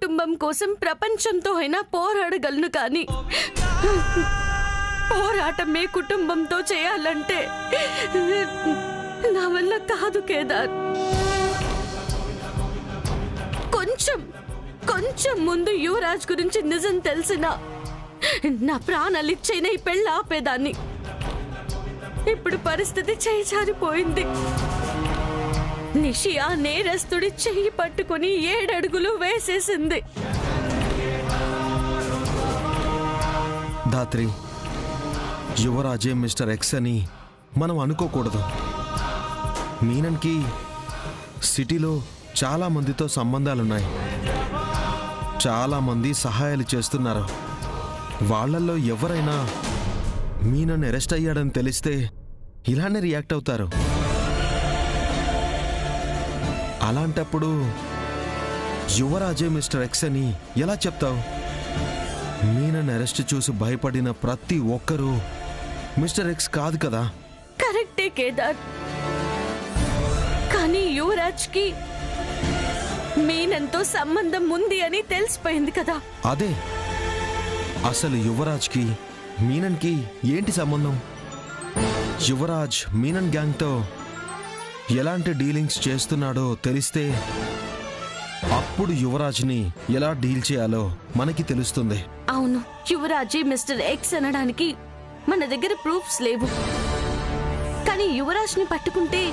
కుటుంబం కోసం ప్రపంచంతో అయినా పోరాడగలను, కానీ పోరాటమే కుటుంబంతో చేయాలంటే నా వల్ల కాదు కేదార్. కొంచెం ముందు యువరాజ్ గురించి నిజం తెలిసినా నా ప్రాణాలిచ్చైనా ఈ పెళ్ళి ఆపేదాన్ని. ఇప్పుడు పరిస్థితి చేయి జారిపోయింది. నిషి ఆ నేరస్తుడి చెయ్యి పట్టుకుని 7 అడుగులు వేసేసింది. ధాత్రి, యువరాజే మిస్టర్ ఎక్స్ అని మనం అనుకోకూడదు. మీనన్కి సిటీలో చాలా మందితో సంబంధాలున్నాయి. చాలా మంది సహాయాలు చేస్తున్నారు. వాళ్ళల్లో ఎవరైనా మీనన్ అరెస్ట్ అయ్యాడని తెలిస్తే ఇలానే రియాక్ట్ అవుతారు. అలాంటప్పుడు యువరాజే మిస్టర్ ఎక్స్ అని ఎలా చెప్తావు? మీనన్ అరెస్ట్ చూసి భయపడిన ప్రతి ఒక్కరూ మిస్టర్ ఎక్స్ కాదు కదా. కరెక్టే కేదార్, కానీ యువరాజ్కి మీనన్తో సంబంధం ఉంది అని తెలిసిపోయింది కదా. అదే, అసలు యువరాజ్కి మీనన్కి ఏంటి సంబంధం? యువరాజ్ మీనన్ గ్యాంగ్తో ఎలాంటి డీలింగ్స్ చేస్తున్నాడో తెలిస్తే అప్పుడు యువరాజ్ని ఎలా డీల్ చేయాలో మనకి తెలుస్తుంది. అవును, యువరాజే మిస్టర్ ఎక్స్ అనడానికి మన దగ్గర ప్రూఫ్స్ లేవు. కానీ యువరాజ్ని పట్టుకుంటే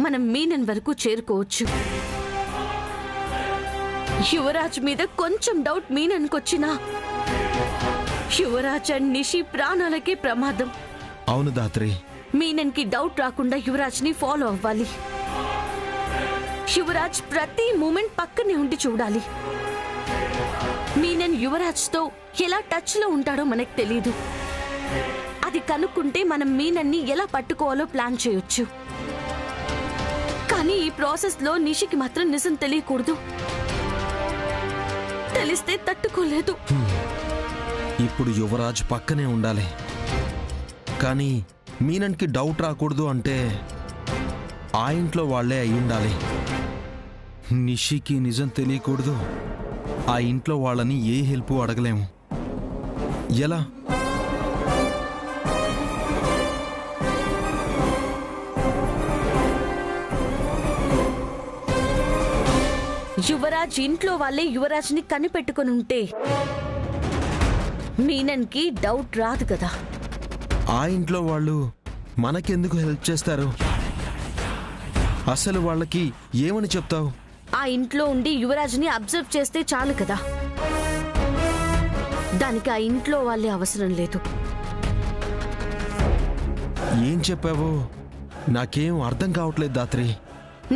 మనం మీనన్ వరకు చేరుకోవచ్చు. యువరాజ్ మీద కొంచెం డౌట్ మీనన్కొచ్చినా యువరాజ్ అండ్ నిషి ప్రాణాలకే ప్రమాదం. అవును ధాత్రి, మీనన్కి డౌట్ రాకుండా యువరాజ్ని ఫాలో అవ్వాలి. యువరాజ్ ప్రతి మూమెంట్ పక్కనే ఉండి చూడాలి. మీనన్ యువరాజ్తో ఎలా టచ్ లో ఉంటాడో మనకు తెలీదు. అది కనుక్కుంటే మనం మీనన్ని ఎలా పట్టుకోవాలో ప్లాన్ చేయొచ్చు. కానీ ఈ ప్రాసెస్ లో నిషికి మాత్రం నిజం తెలియకూడదు. తెలిస్తే తట్టుకోలేదు. ఇప్పుడు యువరాజ్ పక్కనే ఉండాలి. కానీ మీనన్కి డౌట్ రాకూడదు అంటే ఆ ఇంట్లో వాళ్లే అయి ఉండాలి. నిషికి నిజం తెలియకూడదు. ఆ ఇంట్లో వాళ్ళని ఏ హెల్ప్ అడగలేము. ఎలా? యువరాజ్ ఇంట్లో వాళ్ళే యువరాజ్ని కనిపెట్టుకుని ఉంటే మీనన్కి డౌట్ రాదు కదా. ఆ ఇంట్లో వాళ్ళు మనకెందుకు హెల్ప్ చేస్తారు? అసలు వాళ్ళకి ఏమని చెప్తావు? ఆ ఇంట్లో ఉండి యువరాజ్ని అబ్జర్వ్ చేస్తే చాలు కదా. దానికి ఆ ఇంట్లో వాళ్ళే అవసరం లేదు. ఏం చెప్పావో నాకేం అర్థం కావట్లేదు ధాత్రి.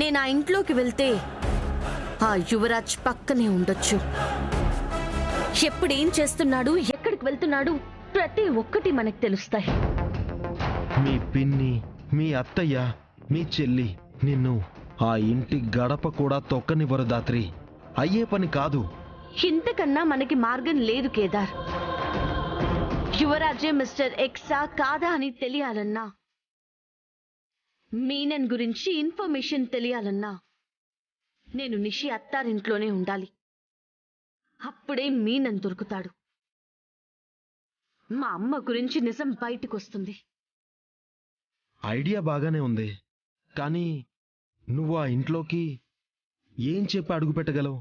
నేను ఆ ఇంట్లోకి వెళ్తే ఆ యువరాజ్ పక్కనే ఉండొచ్చు. ఎప్పుడేం చేస్తున్నాడు, ఎక్కడికి వెళ్తున్నాడు, ప్రతి ఒక్కటి మనకు తెలుస్తాయి. మీ పిన్ని, మీ అత్తయ్య, మీ చెల్లి నిన్ను ఆ ఇంటి గడప కూడా తొక్కనివ్వరు ధాత్రి. అయ్యే పని కాదు. ఇంతకన్నా మనకి మార్గం లేదు కేదార్. యువరాజే మిస్టర్ ఎక్సా కాదా అని తెలియాలన్నా, మీనన్ గురించి ఇన్ఫర్మేషన్ తెలియాలన్నా నేను నిషి అత్తారింట్లోనే ఉండాలి. అప్పుడే మీనన్ దొరుకుతాడు. మా అమ్మ గురించి నిజం బయటకొస్తుంది. ఐడియా బాగానే ఉంది, కానీ నువ్వు ఆ ఇంట్లోకి ఏం చెప్పి అడుగు పెట్టగలవు?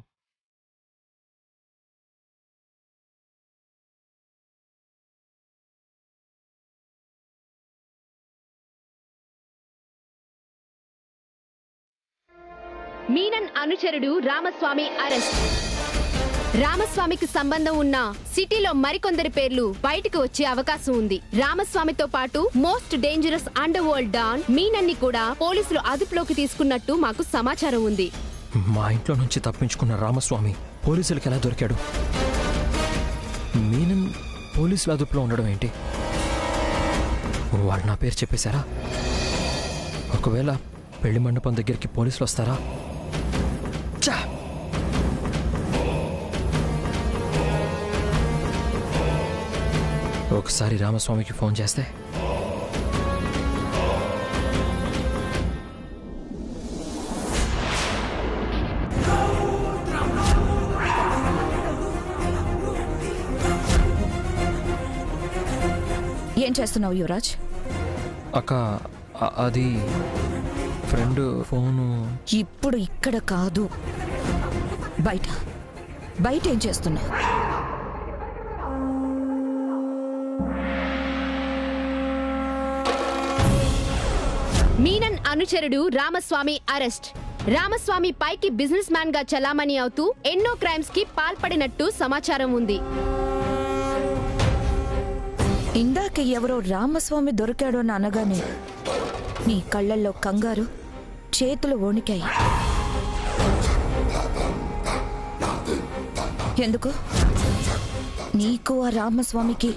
మీనన్ అనుచరుడు రామస్వామి అరెస్ట్. రామస్వామికి సంబంధం ఉన్న సిటీలో మరికొందరి పేర్లు బయటకు వచ్చే అవకాశం ఉంది. రామస్వామితో పాటు most dangerous underworld don మీనన్ని కూడా పోలీసులు అదుపులోకి తీసుకున్నట్టు మాకు సమాచారం ఉంది. మా ఇంట్లో నుంచి తప్పించుకున్న రామస్వామి పోలీసులకు ఎలా దొరికాడు? మీనన్ పోలీసుల అదుపులో ఉండడం ఏంటి? వాళ్ళు నా పేరు చెప్పేశారా? ఒకవేళ పెళ్లి మండపం దగ్గరికి పోలీసులు వస్తారా? ఒకసారి రామస్వామికి ఫోన్ చేస్తే ఏం చేస్తున్నావు యువరాజ్? అక్క అది ఫ్రెండ్ ఫోను. ఇప్పుడు ఇక్కడ కాదు, బయట. బయట ఏం చేస్తున్నావు? మీనన్ అనుచరుడు రామస్వామి అరెస్ట్. రామస్వామి పైకి బిజినెస్ మ్యాన్ గా చలామణి అవుతూ ఎన్నో క్రైమ్స్ కి పాల్పడినట్టు సమాచారం ఉంది. ఇందాక ఎవరో రామస్వామి దొరికాడో అని అనగానే నీ కళ్ళల్లో కంగారు, చేతులు వణికాయి. ఎందుకు? నీకు ఆ రామస్వామికి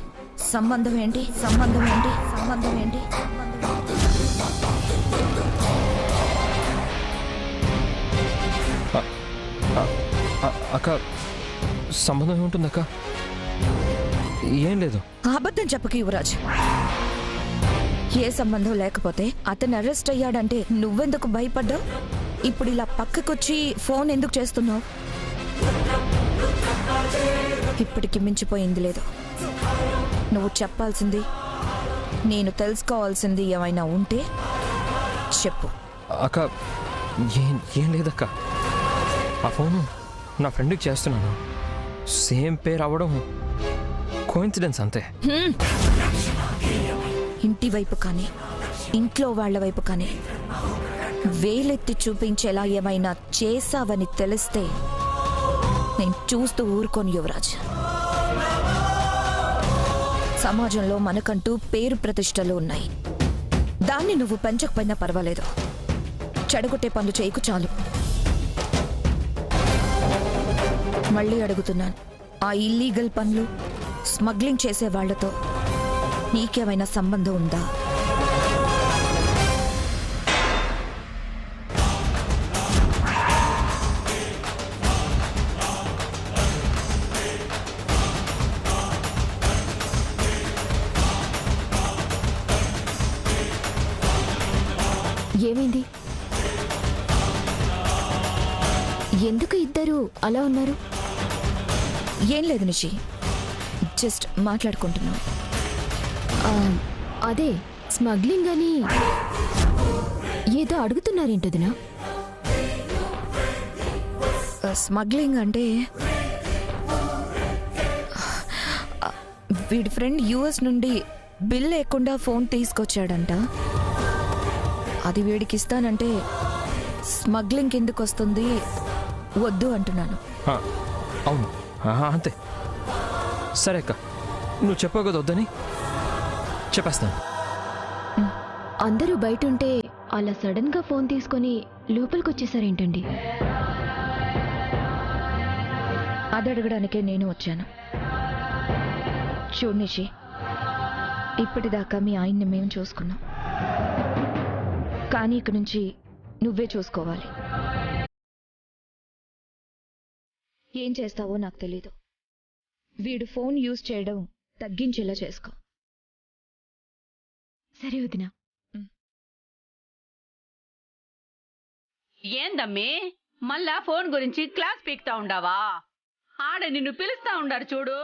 సంబంధం ఏంటి? సంబంధం ఏంటి? సంబంధం ఏంటి? అక్క సంబంధం ఏముంటుంది అక్క? ఏం లేదు. అబద్ధం చెప్పకు యువరాజ్. ఏ సంబంధం లేకపోతే అతను అరెస్ట్ అయ్యాడంటే నువ్వెందుకు భయపడ్డావు? ఇప్పుడు ఇలా పక్కకొచ్చి ఫోన్ ఎందుకు చేస్తున్నావు? ఇప్పటికి మించిపోయింది లేదు. నువ్వు చెప్పాల్సింది, నేను తెలుసుకోవాల్సింది ఏమైనా ఉంటే చెప్పు. అక్క ఏం లేదక్క. ఆ ఫోను నా ఫ్రెండ్కి చేస్తున్నాను. సేమ్ పేరు అవ్వడం కోఇన్సిడెన్స్ అంతే. ఇంటి వైపు కానీ ఇంట్లో వాళ్ళ వైపు కానీ వేలెత్తి చూపించేలా ఏమైనా చేసావని తెలిస్తే నేను చూస్తూ ఊరుకోను యువరాజ్. సమాజంలో మనకంటూ పేరు ప్రతిష్టలు ఉన్నాయి. దాన్ని నువ్వు పెంచకపోయినా పర్వాలేదు. చెడగొట్టే పనులు చేయకు చాలు. మళ్ళీ అడుగుతున్నాను, ఆ ఇల్లీగల్ పనులు, స్మగ్లింగ్ చేసే వాళ్లతో నీకేమైనా సంబంధం ఉందా? ఏమైంది? ఎందుకు ఇద్దరు అలా ఉన్నారు? ఏం లేదు నిషి, జస్ట్ మాట్లాడుకుంటున్నాం. అదే స్మగ్లింగ్ అని ఏదో అడుగుతున్నారేంటదినా? స్మగ్లింగ్ అంటే వీడి ఫ్రెండ్ యుఎస్ నుండి బిల్ లేకుండా ఫోన్ తీసుకొచ్చాడంట. అది వీడికి ఇస్తానంటే స్మగ్లింగ్ కిందకు వస్తుంది, వద్దు అంటున్నాను. అవును అంతే. సరే అక్క, నువ్వు చెప్పావు కదా వద్దని, చెప్పేస్తాను. అందరూ బయట ఉంటే అలా సడన్ గా ఫోన్ తీసుకొని లోపలికి వచ్చేసారేంటండి? అది అడగడానికే నేను వచ్చాను. చూడు నిషి, ఇప్పటిదాకా మీ ఆయన్ని మేము చూసుకున్నాం, కానీ ఇక నుంచి నువ్వే చూసుకోవాలి. ఏం చేస్తావో నాకు తెలీదు. వీడు ఫోన్ యూజ్ చేయడం తగ్గించేలా చేసుకో. సరే వదినా. ఏందమ్మి మళ్ళా ఫోన్ గురించి క్లాస్ పీక్తా ఉండావా? ఆడ నిన్ను పిలుస్తా ఉండారు చూడు.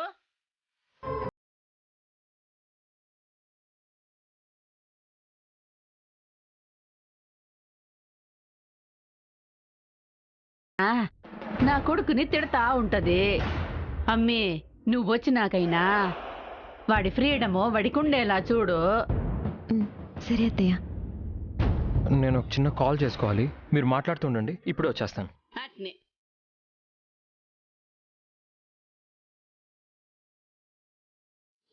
నా కొడుకుని తిడతా ఉంటది. అమ్మి నువ్వు వచ్చినాకైనా వాడి ఫ్రీడము వాడికుండేలా చూడు. సరే అత్తయ్య. నేను ఒక చిన్న కాల్ చేసుకోవాలి, మీరు మాట్లాడుతుండండి, ఇప్పుడే వచ్చేస్తాను. అట్నే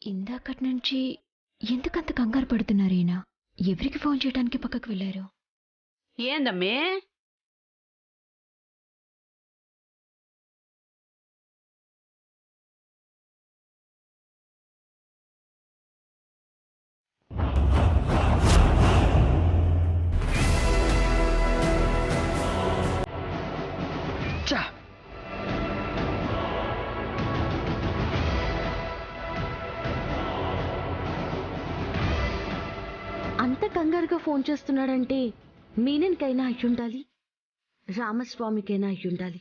ఇందాకటి నుంచి ఎందుకంత కంగారు పడుతున్నారేనా? ఎవరికి ఫోన్ చేయడానికి పక్కకు వెళ్ళారు? ఏందమ్మి అంత కంగారుగా ఫోన్ చేస్తున్నాడంటే మీనన్కైనా అయ్యుండాలి, రామస్వామికైనా అయ్యుండాలి.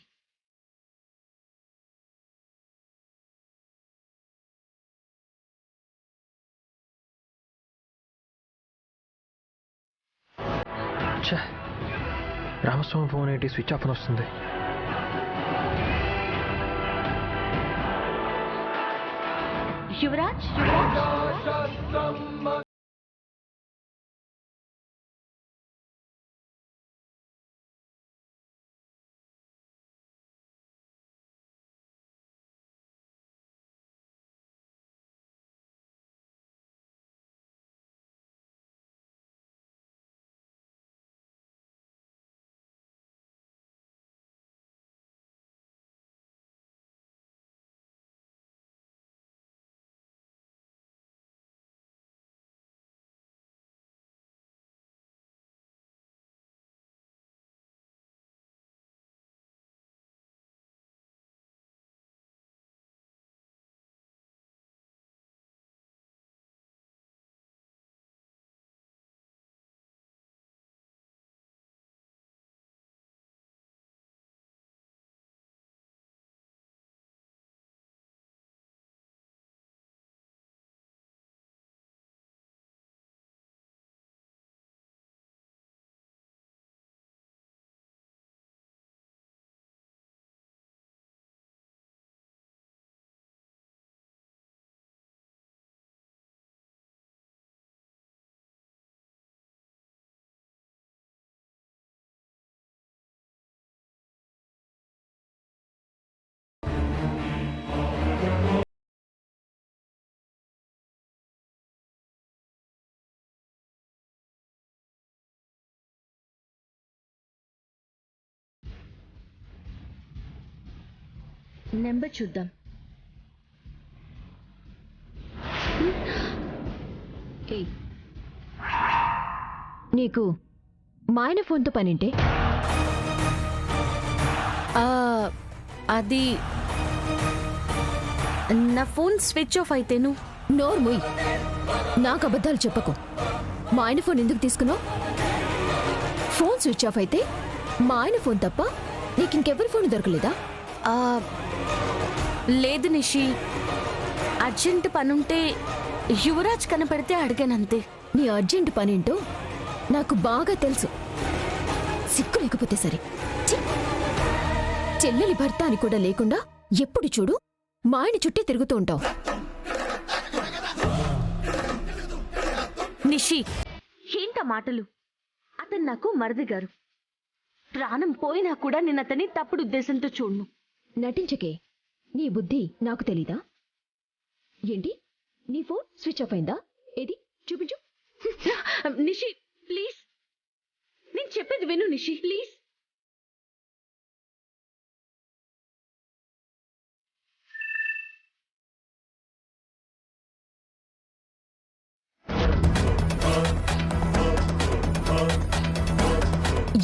ఛే, రామస్వామి ఫోన్ ఏంటి స్విచ్ ఆఫ్ అని వస్తుంది. యువరాజ్ నెంబర్ చూద్దాం. నీకు మా ఆయన ఫోన్తో పనింటే? అది నా ఫోన్ స్విచ్ ఆఫ్ అయితేను. నోర్ముయ్, నాకు అబద్ధాలు చెప్పకు. మా ఆయన ఫోన్ ఎందుకు తీసుకున్నావు? ఫోన్ స్విచ్ ఆఫ్ అయితే మా ఆయన ఫోన్ తప్ప నీకు ఇంకెవరి ఫోన్ దొరకలేదా? లేదు నిషి, అర్జెంట్ పనుంటే యువరాజ్ కనపడితే అడిగానంతే. నీ అర్జెంట్ పనేంటో నాకు బాగా తెలుసు. సిగ్గు లేకపోతే సరే. ఛీ! చెల్లెలి భర్త అని కూడా లేకుండా ఎప్పుడు చూడు మా ఆయన చుట్టే తిరుగుతూ ఉంటావు. నిషి, ఏంట మాటలు? అతను నాకు మరిది గారు. ప్రాణం పోయినా కూడా నేను అతన్ని తప్పుడు ఉద్దేశంతో చూడను. నటించకే, నీ బుద్ధి నాకు తెలీదా? ఏంటి, నీ ఫోన్ స్విచ్ ఆఫ్ అయిందా? ఏది చూపించు. నిషి ప్లీజ్, నేను చెప్పేది విను నిషి ప్లీజ్.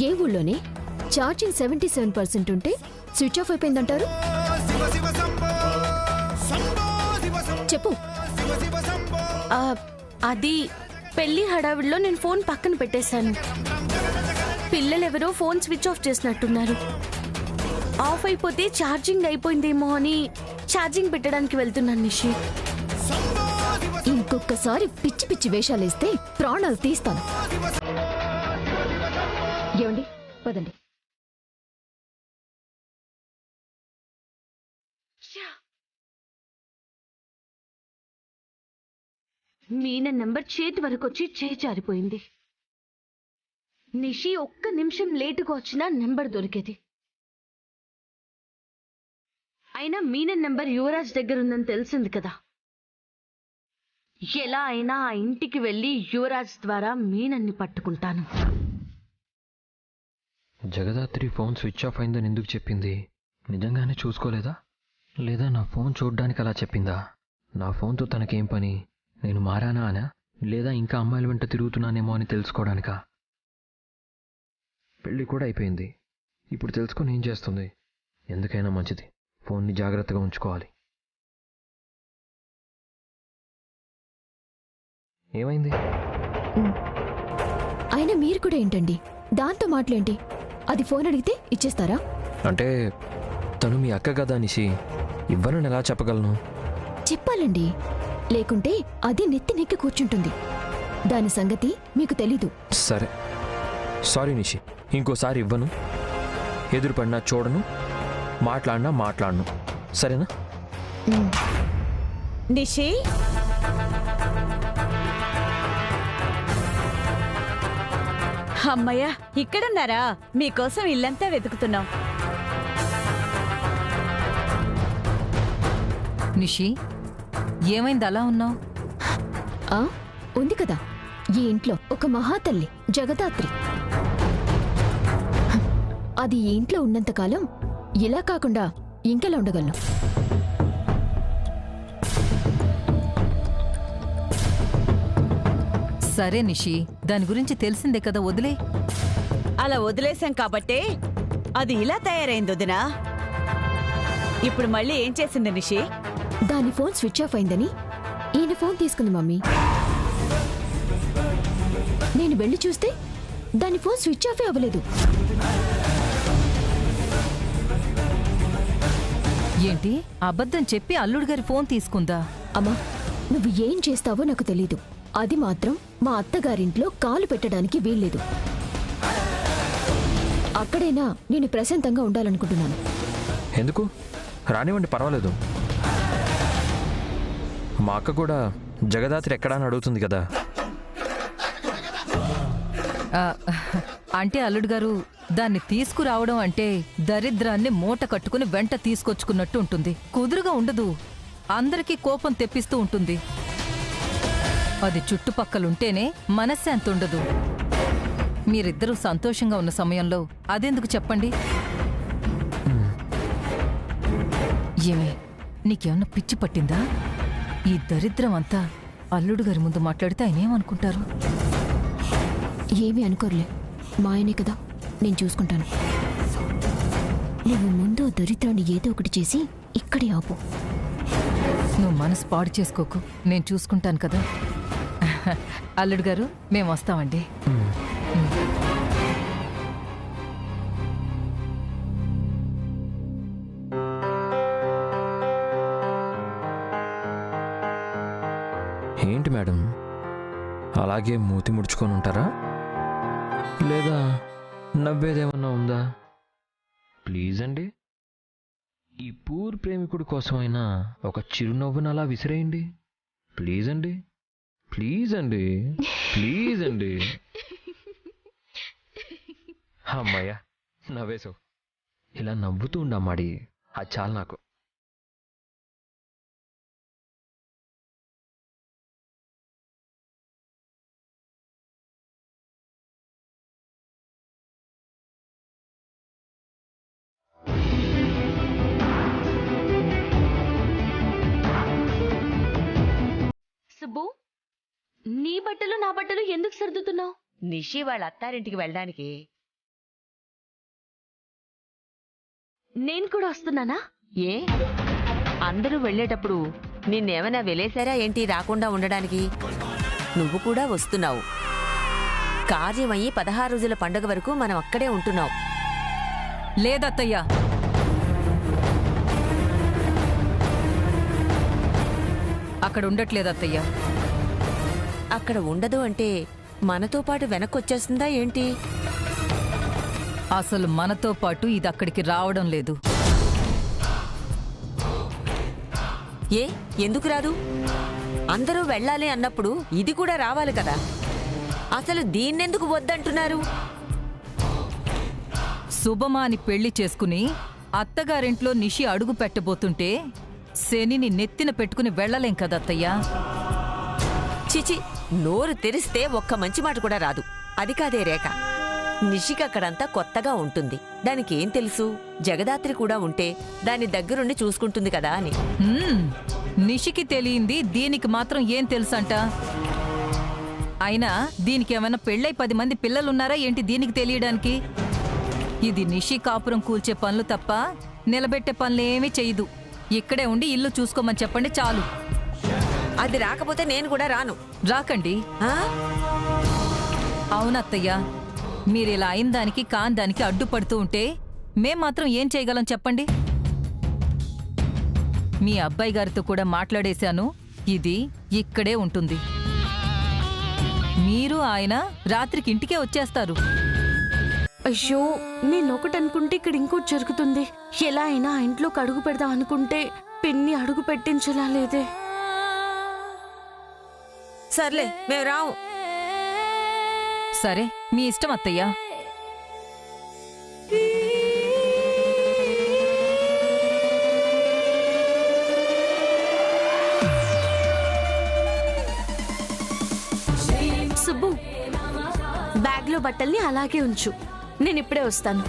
ఏ ఊళ్ళోనే ఛార్జింగ్ 77% ఉంటే స్విచ్ ఆఫ్ అయిపోయిందంటారు? చెప్పు. అది పెళ్లి హడావిడిలో నేను ఫోన్ పక్కన పెట్టేశాను. పిల్లలెవరో ఫోన్ స్విచ్ ఆఫ్ చేసినట్టున్నారు. ఆఫ్ అయిపోతే ఛార్జింగ్ అయిపోయిందేమో అని ఛార్జింగ్ పెట్టడానికి వెళ్తున్నాను నిషి. ఇంకొకసారి పిచ్చి పిచ్చి వేషాలేస్తే ప్రాణాలు తీస్తాను. ఏమండి, పదండి. మీన నంబర్ చేతి వరకు వచ్చి చేయి జారిపోయింది. నిషి ఒక్క నిమిషం లేటుగా వచ్చినా నెంబర్ దొరికేది. అయినా మీన నంబర్ యువరాజ్ దగ్గర ఉందని తెలిసింది కదా. ఎలా అయినా ఆ ఇంటికి వెళ్ళి యువరాజ్ ద్వారా మీనన్ని పట్టుకుంటాను. జగదాత్రి ఫోన్ స్విచ్ ఆఫ్ అయిందని ఎందుకు చెప్పింది? నిజంగానే చూసుకోలేదా? లేదా నా ఫోన్ చూడ్డానికి అలా చెప్పిందా? నా ఫోన్తో తనకేం పని? నేను మారానా అనా? లేదా ఇంకా అమ్మాయిల వెంట తిరుగుతున్నానేమో అని తెలుసుకోవడానికా? పెళ్ళి కూడా అయిపోయింది. ఇప్పుడు తెలుసుకొని ఏం చేస్తుంది? ఎందుకైనా మంచిది, ఫోన్ని జాగ్రత్తగా ఉంచుకోవాలి. ఏమైంది? అయినా మీరు కూడా ఏంటండి దాంతో మాటలేంటి? అది ఫోన్ అడిగితే ఇచ్చేస్తారా? అంటే తను మీ అక్క కదా నిషి, ఇవ్వనని ఎలా చెప్పగలను? చెప్పాలండి, లేకుంటే అది నెత్తి నెక్కి కూర్చుంటుంది. దాని సంగతి మీకు తెలీదు. సరే, సారీ నిషి, ఇంకోసారి ఇవ్వను, ఎదురుపడినా చూడను, మాట్లాడను, సరేనా? నిషి, అమ్మయ్య, ఇక్కడున్నారా? మీకోసం ఇల్లంతా వెతుకుతున్నాం. నిషి, ఏమైంది అలా ఉన్నావు? ఉంది కదా ఈ ఇంట్లో ఒక మహాతల్లి జగదాత్రి. అది ఈ ఇంట్లో ఉన్నంతకాలం ఇలా కాకుండా ఇంకెలా ఉండగలను? సరే నిషి, దాని గురించి తెలిసిందే కదా, వదిలే. అలా వదిలేశాం కాబట్టే అది ఇలా తయారైంది వదినా. ఇప్పుడు మళ్ళీ ఏం చేసింది నిషి? దాని ఫోన్ స్విచ్ ఆఫ్ అయిందని ఈయన ఫోన్ తీసుకుంది మమ్మీ. నేను వెళ్ళి చూస్తే దాని ఫోన్ స్విచ్ ఆఫ్ అవ్వలేదు. ఏంటి, అబద్ధం చెప్పి అల్లుడు గారి ఫోన్ తీసుకుందా? అమ్మా, నువ్వు ఏం చేస్తావో నాకు తెలీదు. అది మాత్రం మా అత్తగారింట్లో కాలు పెట్టడానికి వీల్లేదు. అక్కడైనా నేను ప్రశాంతంగా ఉండాలనుకుంటున్నాను. ఎందుకు? రానివ్వండి, పర్వాలేదు. మా అక్క కూడా జగదాత్రి ఎక్కడా అని అడుగుతుంది కదా. అంటే అల్లుడు గారు, దాన్ని తీసుకురావడం అంటే దరిద్రాన్ని మూట కట్టుకుని వెంట తీసుకొచ్చుకున్నట్టు ఉంటుంది. కుదురుగా ఉండదు, అందరికీ కోపం తెప్పిస్తూ ఉంటుంది. అది చుట్టుపక్కలుంటేనే మనశ్శాంతి ఉండదు. మీరిద్దరూ సంతోషంగా ఉన్న సమయంలో అదెందుకు చెప్పండి? ఏమే, నీకేమన్నా పిచ్చి పట్టిందా? ఈ దరిద్రం అంతా అల్లుడు గారి ముందు మాట్లాడితే ఆయన ఏమనుకుంటారు? ఏమీ అనుకోర్లే, మా ఆయనే కదా, నేను చూసుకుంటాను. నువ్వు ముందు దరిద్రాన్ని ఏదో ఒకటి చేసి ఇక్కడే ఆపు. నువ్వు మనసు పాడు చేసుకోకు, నేను చూసుకుంటాను కదా. అల్లుడు గారు, మేము వస్తామండి. ఏంటి మేడం, అలాగే మూతి ముడుచుకొని ఉంటారా? లేదా నవ్వేదేమన్నా ఉందా? ప్లీజ్ అండి, ఈ పూర్ ప్రేమికుడి కోసమైనా ఒక చిరునవ్వును అలా విసిరేయండి. ప్లీజ్ అండి, ప్లీజ్ అండి, ప్లీజ్ అండి. అమ్మాయ్యా, నవ్వేశావు. ఇలా నవ్వుతూ ఉండమ్మాడి, అది చాలు నాకు. సుబ్బు, నీ బట్టలు నా బట్టలు ఎందుకు సర్దుతున్నావు? నిషి వాళ్ళ అత్తారింటికి వెళ్ళడానికి. నేను కూడా వస్తున్నానా? ఏ, అందరూ వెళ్ళేటప్పుడు నిన్నేమైనా వెలేశారా ఏంటి రాకుండా ఉండడానికి? నువ్వు కూడా వస్తున్నావు. కార్యమయ్యి 16 రోజుల పండుగ వరకు మనం అక్కడే ఉంటున్నావు. లేదత్తయ్యా, అక్కడ ఉండట్లేదత్తయ్యా. అక్కడ ఉండదు అంటే మనతో పాటు వెనక్కొచ్చేస్తుందా ఏంటి? అసలు మనతో పాటు ఇది అక్కడికి రావడం లేదు. ఏ, ఎందుకు రాదు? అందరూ వెళ్ళాలి అన్నప్పుడు ఇది కూడా రావాలి కదా. అసలు దీన్నెందుకు వద్దంటున్నారు? శుభమాని పెళ్లి చేసుకుని అత్తగారింట్లో నిషి అడుగు పెట్టబోతుంటే శనిని నెత్తిన పెట్టుకుని వెళ్ళలేం కదా అత్తయ్యా. చిచి, నోరు తెరిస్తే ఒక్క మంచి మాట కూడా రాదు. అది కాదే రేఖ, నిషికి అక్కడంతా కొత్తగా ఉంటుంది. దానికి ఏం తెలుసు? జగదాత్రి కూడా ఉంటే దాని దగ్గరుండి చూసుకుంటుంది కదా అని. నిషికి తెలియంది దీనికి మాత్రం ఏం తెలుసంట? అయినా దీనికి ఏమైనా పెళ్ళై 10 మంది పిల్లలున్నారా ఏంటి దీనికి తెలియడానికి? ఇది నిషి కాపురం కూల్చే పనులు తప్ప నిలబెట్టే పనులు ఏమీ చెయ్యదు. ఇక్కడే ఉండి ఇల్లు చూసుకోమని చెప్పండి చాలు. అది రాకపోతే నేను కూడా రాను. రాకండి. ఆ? అవునత్తయ్యా, మీరిలా అయిన దానికి కాని దానికి అడ్డుపడుతూ ఉంటే మేం మాత్రం ఏం చేయగలం చెప్పండి? మీ అబ్బాయి గారితో కూడా మాట్లాడేశాను, ఇది ఇక్కడే ఉంటుంది. మీరు ఆయన రాత్రికి ఇంటికే వచ్చేస్తారు. అయ్యో, నేను ఒకటి అనుకుంటే ఇక్కడ ఇంకోటి జరుగుతుంది. ఎలా అయినా ఆ ఇంట్లోకి అడుగు పెడదాం అనుకుంటే పిన్ని అడుగు పెట్టించలా లేదే. సర్లే మేము రాము. సరే, మీ ఇష్టం అత్తయ్యా. సుబ్బు, బ్యాగ్లో బట్టల్ని అలాగే ఉంచు, నేను ఇప్పుడే వస్తాను.